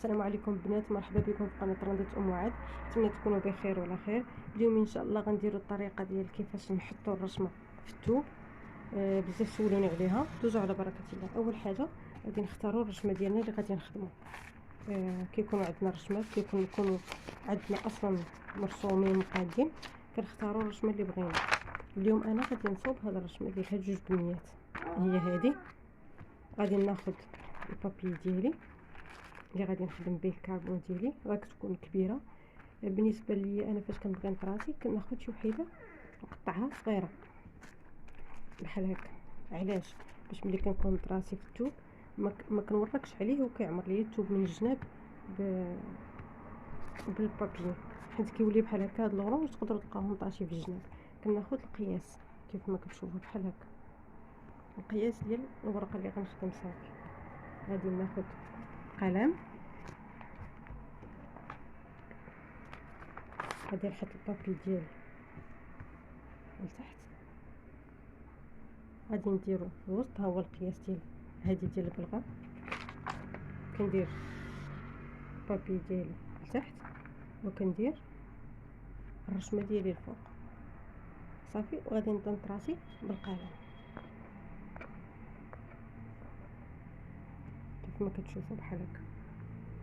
السلام عليكم بنات، مرحبا بكم في قناه رندة ام عاد. نتمنى تكونوا بخير وعلى خير. اليوم ان شاء الله غنديروا الطريقه ديال كيفاش نحطوا الرشمه في الثوب. بزاف سولوني عليها. دوزوا على بركه الله. اول حاجه غادي نختاروا الرشمه ديالنا اللي غادي نخدموا. كيكونوا عندنا الرشمات كيكونوا عندنا اصلا مرسومين مقادين، كنختاروا الرشمه اللي بغينا. اليوم انا غادي نصوب هذه الرشمه ديال هاد جوج بنيات، هي هذه. غادي ناخذ البابي ديالي اللي غادي نخدم به الكاربون ديالي، راك تكون كبيره. بالنسبه لي انا فاش كنبغي نطراسي كناخذ شي وحيده نقطعها صغيره بحال هكا. علاش؟ باش ملي كنكون نطراسي في الثوب ما كنوركش عليه وكيعمر ليا الثوب من الجناب بالبابي، حيت كيولي بحال هكا. هاد لورونج تقدروا تلقاوهم طاشي في الجناب. كناخذ القياس كيف ما كتشوفوا بحال هكا، القياس ديال الورقه اللي غنخدم. صافي غادي ناخذ قلم، غادي نحط البابي ديالي لتحت، غادي نديرو في الوسط. ها هو القياس ديال هادي ديال البلغه. كندير البابي ديالي لتحت وكندير الرشمه ديالي الفوق. صافي وغادي نبدا نطراسي بالقلم كيف ما كتشوفوا بحال هكا.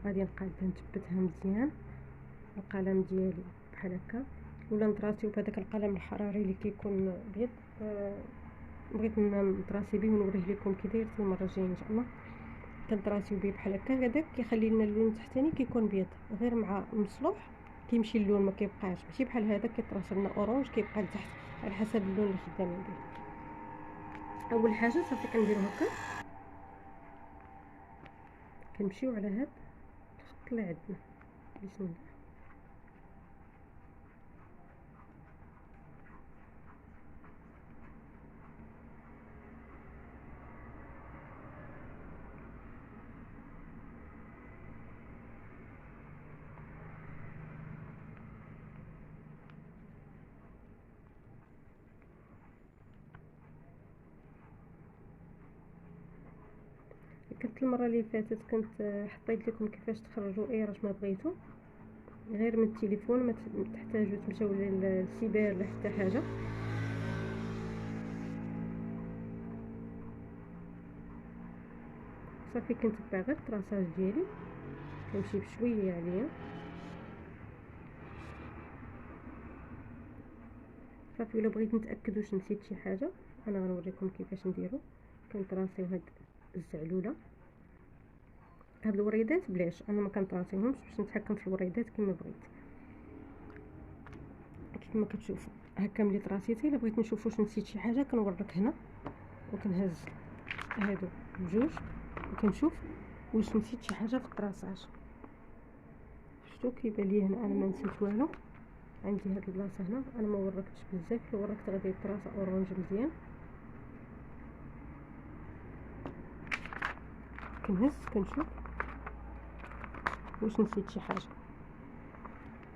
غادي نبقى نثبتها مزيان القلم ديالي بحال هكا، ولا نطراسيو بهذاك القلم الحراري اللي كيكون ابيض. بغيت نطراسي به ونوريه لكم كي داير المره الجايه ان شاء الله. كنطراسيو به بحال هكا، هذاك كيخلي لنا اللون التحتاني كيكون بيض، غير مع المصلوح كيمشي اللون ما كيبقاش. ماشي بحال هذا كيطرش لنا اورانج كيبقى لتحت على حسب اللون اللي خدامين به. اول حاجه صافي كنديرو هكا، كنمشيو على هاد الخط اللي عندنا. بسم الله. كنت المره اللي فاتت كنت حطيت لكم كيفاش تخرجوا اي رسمه بغيتو غير من التليفون، ما تحتاجوا تمشيو للسيبر ولا حتى حاجه. صافي كنتبع غير الطراساج ديالي، كنمشي بشويه عليا. صافي الا بغيت نتاكد واش نسيت شي حاجه انا غنوريكم كيفاش نديرو. كنطراسيو هاد الزعلوله. هاد الوريدات بلاش، انا ما كنطراسيهمش باش نتحكم في الوريدات كما بغيت. كيف ما كتشوفوا هكا ملي طراسيتي، الا بغيت نشوف واش نسيت شي حاجه كنورك هنا وكنهز هادو بجوج وكنشوف واش نسيت شي حاجه في الطراساج. شفتوا كيبان لي هنا انا ما نسيت والو. عندي هاد البلاصه هنا انا ما وركتش بزاف، لو وركت غادي الطراسه اورانج مزيان. كنهز كنشوف واش نسيت شي حاجه.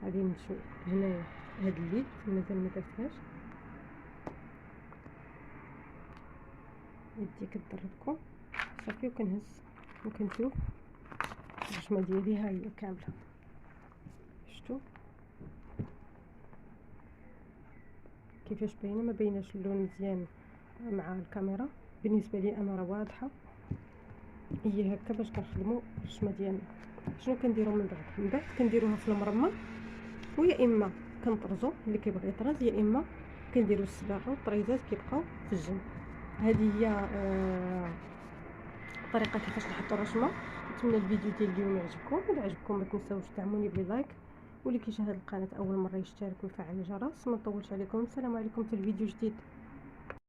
غادي نمشيو هنايا هاد اليد مازال ما درتهاش، يدي كضربكم. صافي وكنهز وكنشوف الرشمه ديالي ها هي كامله. شفتوا كيفاش باينه؟ ما بايناش اللون مزيان مع الكاميرا. بالنسبه لي انا راه واضحه. هي هكا باش كنخدموا الرشمه ديالنا. شنو كنديروا من بعد كنديروها في المرمى، ويا اما كنطرزو اللي كيبغي يطرز، يا اما كنديروا السباغه والطريزات كيبقاو في الجنب. هذه هي طريقه كيفاش نحطوا الرشمه. نتمنى الفيديو ديال اليوم يعجبكم. اذا عجبكم ما تنساوش تدعموني بلايك، واللي كيشاهد القناه اول مره يشترك ويفعل الجرس. ما نطولش عليكم، السلام عليكم، حتى الفيديو جديد.